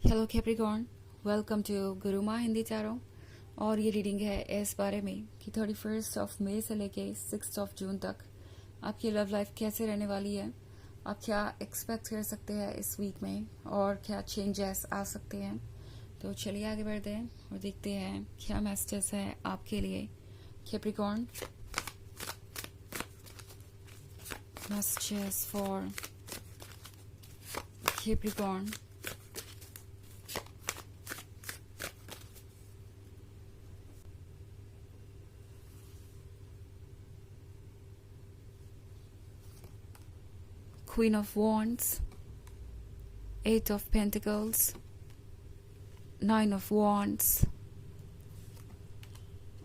Hello Capricorn, welcome to Guruma Hindi चारो। और ये रीडिंग है इस बारे में कि 31 मई से लेके 6 जून तक आपकी लव लाइफ कैसे रहने वाली है, आप क्या एक्सपेक्ट कर सकते हैं इस वीक में और क्या चेंजेस आ सकते हैं। तो चलिए आगे बढ़ते हैं और देखते हैं क्या मैसेजेस है आपके लिए Capricorn. Messages for Capricorn. Queen of Wands, 8 of Pentacles, 9 of Wands,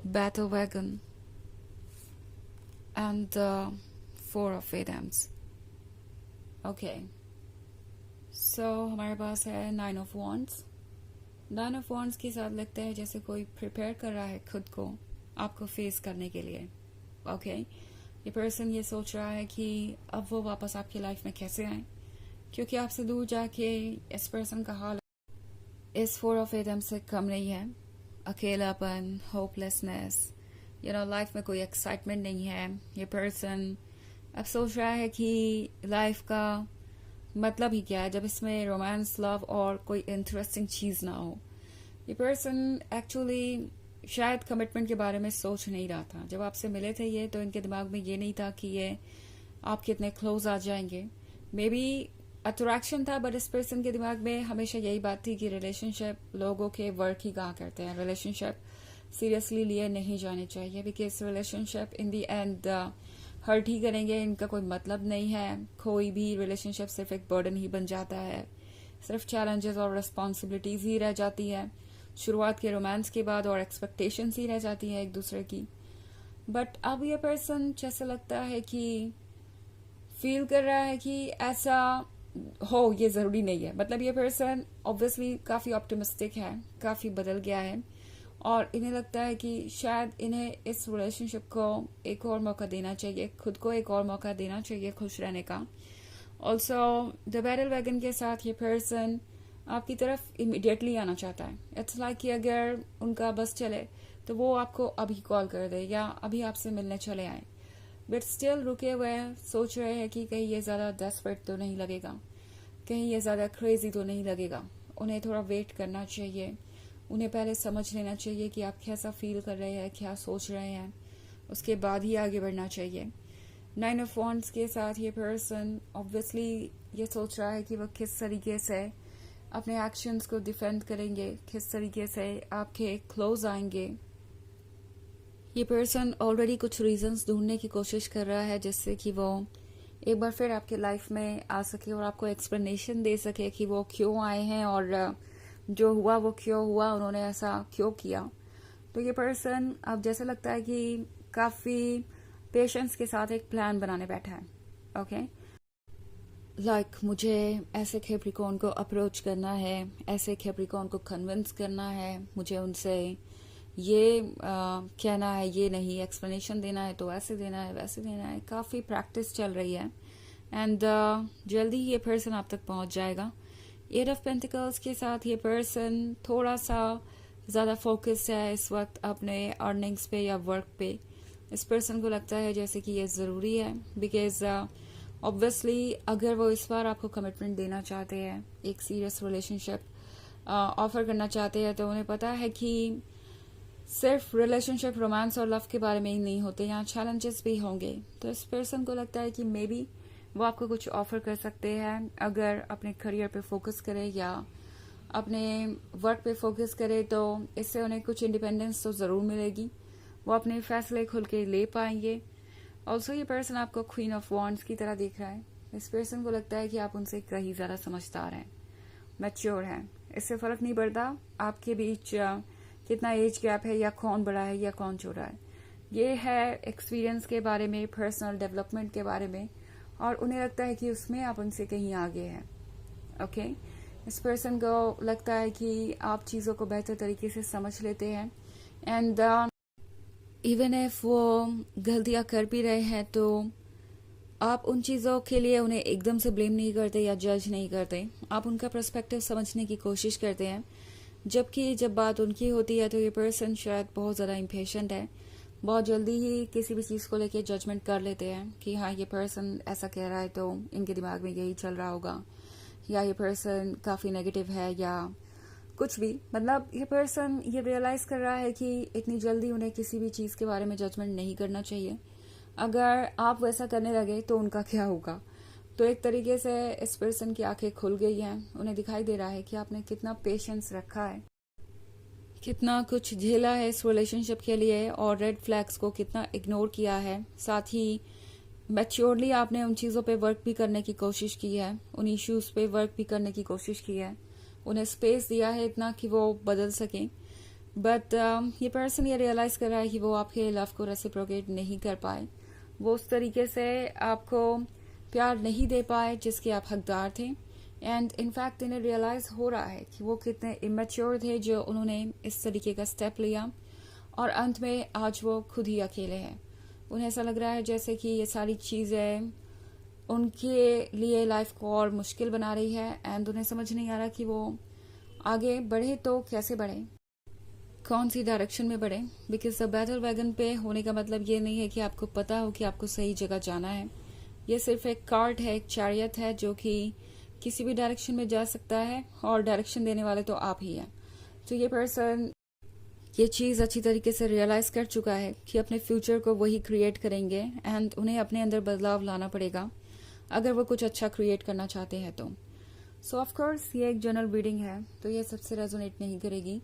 Battle Wagon, and 4 of Wands. Okay, so हमारे पास है 9 of Wands। 9 of Wands के साथ लगता है जैसे कोई प्रिपेयर कर रहा है खुद को आपको फेस करने के लिए। ओके, ये पर्सन ये सोच रहा है कि अब वो वापस आपकी लाइफ में कैसे आए, क्योंकि आपसे दूर जाके इस पर्सन का हाल इस 4 of Wands से कम नहीं है। अकेलापन, होपलेसनेस, लाइफ में कोई एक्साइटमेंट नहीं है। ये पर्सन अब सोच रहा है कि लाइफ का मतलब ही क्या है जब इसमें रोमांस, लव और कोई इंटरेस्टिंग चीज ना हो। ये पर्सन एक्चुअली शायद कमिटमेंट के बारे में सोच नहीं रहा था। जब आपसे मिले थे ये, तो इनके दिमाग में ये नहीं था कि ये आप कितने क्लोज आ जाएंगे। मे बी अट्रैक्शन था, बट इस पर्सन के दिमाग में हमेशा यही बात थी कि रिलेशनशिप लोगों के वर्क ही कहा करते हैं, रिलेशनशिप सीरियसली लिए नहीं जाने चाहिए, because relationship in the end hurt ही करेंगे। इनका कोई मतलब नहीं है। कोई भी रिलेशनशिप सिर्फ एक बर्डन ही बन जाता है, सिर्फ चैलेंजेस और रिस्पॉन्सिबिलिटीज ही रह जाती है शुरुआत के रोमांस के बाद, और एक्सपेक्टेशंस ही रह जाती हैं एक दूसरे की। बट अब ये पर्सन जैसे लगता है कि फील कर रहा है कि ऐसा हो ये जरूरी नहीं है। मतलब ये पर्सन ऑब्वियसली काफी ऑप्टिमिस्टिक है, काफी बदल गया है, और इन्हें लगता है कि शायद इन्हें इस रिलेशनशिप को एक और मौका देना चाहिए, खुद को एक और मौका देना चाहिए खुश रहने का। ऑल्सो द बैटल वैगन के साथ ये पर्सन आपकी तरफ इमिडिएटली आना चाहता है। इट्स लाइक कि अगर उनका बस चले तो वो आपको अभी कॉल कर दे या अभी आपसे मिलने चले आए, बट स्टिल रुके हुए सोच रहे हैं कि कहीं ये ज्यादा डेस्परेट तो नहीं लगेगा, कहीं ये ज्यादा क्रेजी तो नहीं लगेगा। उन्हें थोड़ा वेट करना चाहिए, उन्हें पहले समझ लेना चाहिए कि आप कैसा फील कर रहे हैं, क्या सोच रहे हैं, उसके बाद ही आगे बढ़ना चाहिए। 9 of Wands के साथ ये पर्सन ऑब्वियसली ये सोच रहा है कि वो किस तरीके से अपने एक्शंस को डिफेंड करेंगे, किस तरीके से आपके क्लोज आएंगे। ये पर्सन ऑलरेडी कुछ रीजंस ढूंढने की कोशिश कर रहा है जिससे कि वो एक बार फिर आपके लाइफ में आ सके और आपको एक्सप्लेनेशन दे सके कि वो क्यों आए हैं और जो हुआ वो क्यों हुआ, उन्होंने ऐसा क्यों किया। तो ये पर्सन अब जैसे लगता है कि काफी पेशेंस के साथ एक प्लान बनाने बैठा है। ओके, मुझे ऐसे कैप्रिकॉर्न को अप्रोच करना है, ऐसे कैप्रिकॉर्न को कन्विंस करना है, मुझे उनसे ये कहना है, ये नहीं एक्सप्लेनेशन देना है तो ऐसे देना है, वैसे देना है। काफी प्रैक्टिस चल रही है एंड जल्दी ये पर्सन आप तक पहुंच जाएगा। 8 of Pentacles के साथ ये पर्सन थोड़ा सा ज्यादा फोकस्ड है इस वक्त अपने अर्निंग्स पे या वर्क पे। इस पर्सन को लगता है जैसे कि ये जरूरी है, बिकॉज ऑब्वियसली अगर वो इस बार आपको कमिटमेंट देना चाहते हैं, एक सीरियस रिलेशनशिप ऑफर करना चाहते हैं, तो उन्हें पता है कि सिर्फ रिलेशनशिप रोमांस और लव के बारे में ही नहीं होते, यहाँ चैलेंजेस भी होंगे। तो इस पर्सन को लगता है कि मे बी वो आपको कुछ ऑफर कर सकते हैं अगर अपने करियर पे फोकस करे या अपने वर्क पे फोकस करे, तो इससे उन्हें कुछ इंडिपेंडेंस तो जरूर मिलेगी, वो अपने फैसले खुल के ले पाएंगे। ऑल्सो ये पर्सन आपको क्वीन ऑफ वॉन्ड्स की तरह देख रहा है। इस पर्सन को लगता है कि आप उनसे कहीं ज्यादा समझदार हैं, मैच्योर हैं। इससे फर्क नहीं पड़ता आपके बीच कितना एज गैप है या कौन बड़ा है या कौन छोटा है। ये है एक्सपीरियंस के बारे में, पर्सनल डेवलपमेंट के बारे में, और उन्हें लगता है कि उसमें आप उनसे कहीं आगे हैं। ओके, इस पर्सन को लगता है कि आप चीजों को बेहतर तरीके से समझ लेते हैं एंड इवन इफ वो गलतियां कर भी रहे हैं तो आप उन चीज़ों के लिए उन्हें एकदम से ब्लेम नहीं करते या जज नहीं करते, आप उनका पर्सपेक्टिव समझने की कोशिश करते हैं। जबकि जब बात उनकी होती है तो ये पर्सन शायद बहुत ज़्यादा इम्पेशेंट है, बहुत जल्दी ही किसी भी चीज़ को लेके जजमेंट कर लेते हैं कि हाँ ये पर्सन ऐसा कह रहा है तो इनके दिमाग में यही चल रहा होगा, या ये पर्सन काफ़ी नेगेटिव है, या कुछ भी। मतलब ये पर्सन ये रियलाइज़ कर रहा है कि इतनी जल्दी उन्हें किसी भी चीज़ के बारे में जजमेंट नहीं करना चाहिए। अगर आप वैसा करने लगे तो उनका क्या होगा। तो एक तरीके से इस पर्सन की आंखें खुल गई हैं, उन्हें दिखाई दे रहा है कि आपने कितना पेशेंस रखा है, कितना कुछ झेला है इस रिलेशनशिप के लिए, और रेड फ्लैग्स को कितना इग्नोर किया है। साथ ही मैच्योरली आपने उन चीज़ों पे वर्क भी करने की कोशिश की है, उन इश्यूज पे वर्क भी करने की कोशिश की है, उन्हें स्पेस दिया है इतना कि वो बदल सकें। बट ये पर्सन ये रियलाइज़ कर रहा है कि वो आपके लव को रेसिप्रोकेट नहीं कर पाए, वो उस तरीके से आपको प्यार नहीं दे पाए जिसके आप हकदार थे। एंड इनफैक्ट इन्हें रियलाइज हो रहा है कि वो कितने इमेच्योर थे जो उन्होंने इस तरीके का स्टेप लिया, और अंत में आज वो खुद ही अकेले हैं। उन्हें ऐसा लग रहा है जैसे कि ये सारी चीज़ें उनके लिए लाइफ को और मुश्किल बना रही है, एंड उन्हें समझ नहीं आ रहा कि वो आगे बढ़े तो कैसे बढ़े, कौन सी डायरेक्शन में बढ़े। बिकॉज द बैटल वैगन पे होने का मतलब ये नहीं है कि आपको पता हो कि आपको सही जगह जाना है। ये सिर्फ एक कार्ट है, एक चैरियट है जो कि किसी भी डायरेक्शन में जा सकता है, और डायरेक्शन देने वाले तो आप ही हैं। तो ये पर्सन ये चीज़ अच्छी तरीके से रियलाइज कर चुका है कि अपने फ्यूचर को वही क्रिएट करेंगे, एंड उन्हें अपने अंदर बदलाव लाना पड़ेगा अगर वो कुछ अच्छा क्रिएट करना चाहते हैं तो। सो ऑफ कोर्स ये एक जनरल रीडिंग है तो ये सबसे रेजोनेट नहीं करेगी।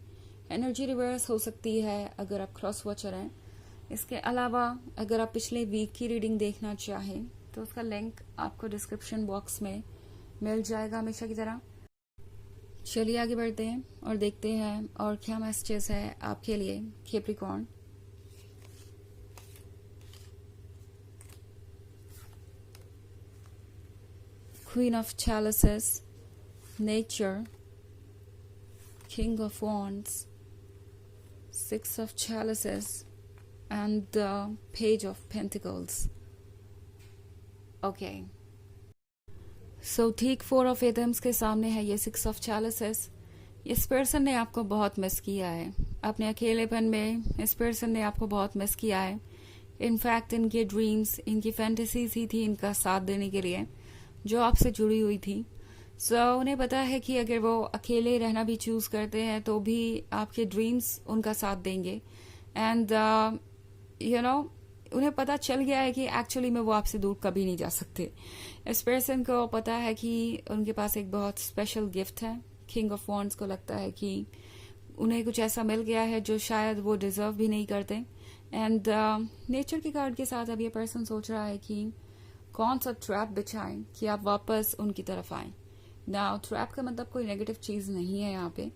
एनर्जी रिवर्स हो सकती है अगर आप क्रॉस वॉचर हैं। इसके अलावा अगर आप पिछले वीक की रीडिंग देखना चाहें तो उसका लिंक आपको डिस्क्रिप्शन बॉक्स में मिल जाएगा हमेशा की तरह। चलिए आगे बढ़ते हैं और देखते हैं और क्या मैसेजेस है आपके लिए Capricorn. Queen of chalices, nature, king of wands, six of chalices and the page of pentacles. Okay, so ठीक फोर ऑफ एथम्स के सामने है ये सिक्स ऑफ चैलिसेस। इस पर्सन ने आपको बहुत मिस किया है अपने अकेलेपन में, इस पर्सन ने आपको बहुत मिस किया है। इनफैक्ट इनके ड्रीम्स, इनकी फैंटेसीज ही थी इनका साथ देने के लिए जो आपसे जुड़ी हुई थी। सो उन्हें पता है कि अगर वो अकेले रहना भी चूज करते हैं तो भी आपके ड्रीम्स उनका साथ देंगे। एंड यू नो उन्हें पता चल गया है कि एक्चुअली में वो आपसे दूर कभी नहीं जा सकते। इस पर्सन को पता है कि उनके पास एक बहुत स्पेशल गिफ्ट है। किंग ऑफ वॉन्ड्स को लगता है कि उन्हें कुछ ऐसा मिल गया है जो शायद वो डिजर्व भी नहीं करते। एंड नेचर के कार्ड के साथ अब ये पर्सन सोच रहा है कि कौन सा ट्रैप बिछाएं कि आप वापस उनकी तरफ आएं। नाउ ट्रैप का मतलब कोई नेगेटिव चीज नहीं है यहाँ पे।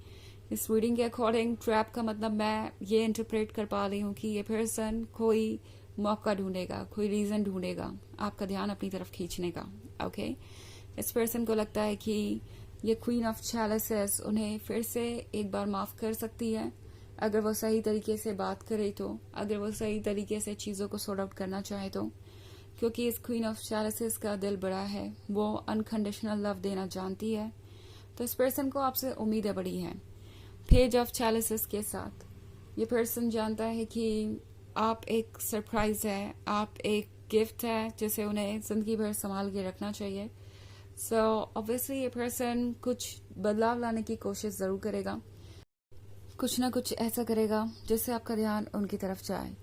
इस रीडिंग के अकॉर्डिंग ट्रैप का मतलब मैं ये इंटरप्रेट कर पा रही हूँ कि ये पर्सन कोई मौका ढूंढेगा, कोई रीजन ढूंढेगा आपका ध्यान अपनी तरफ खींचने का। ओके, इस पर्सन को लगता है कि ये क्वीन ऑफ चैलिसेस उन्हें फिर से एक बार माफ कर सकती है अगर वो सही तरीके से बात करे तो, अगर वो सही तरीके से चीजों को सॉर्ट आउट करना चाहे तो। क्योंकि इस क्वीन ऑफ चैलिसेस का दिल बड़ा है, वो अनकंडीशनल लव देना जानती है। तो इस पर्सन को आपसे उम्मीदें बड़ी हैं। पेज ऑफ चैलिसेस के साथ ये पर्सन जानता है कि आप एक सरप्राइज है, आप एक गिफ्ट है जिसे उन्हें जिंदगी भर संभाल के रखना चाहिए। सो ऑब्वियसली ये पर्सन कुछ बदलाव लाने की कोशिश जरूर करेगा, कुछ ना कुछ ऐसा करेगा जिससे आपका ध्यान उनकी तरफ जाए।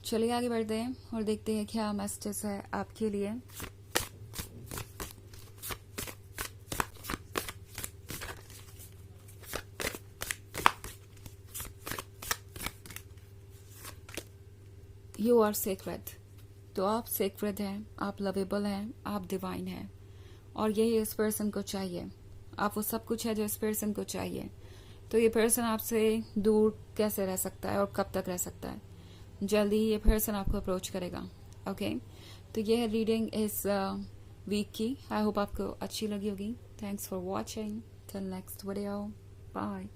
चलिए आगे बढ़ते हैं और देखते हैं क्या मैसेजेस है आपके लिए। You are sacred. तो आप सेक्रेड हैं, आप लवेबल हैं, आप डिवाइन हैं, और यही इस पर्सन को चाहिए। आप वो सब कुछ है जो इस पर्सन को चाहिए। तो ये पर्सन आपसे दूर कैसे रह सकता है और कब तक रह सकता है? जल्दी ही ये पर्सन आपको अप्रोच करेगा। ओके, तो ये है रीडिंग इस वीक की। आई होप आपको अच्छी लगी होगी। Thanks for watching. Till next video, bye.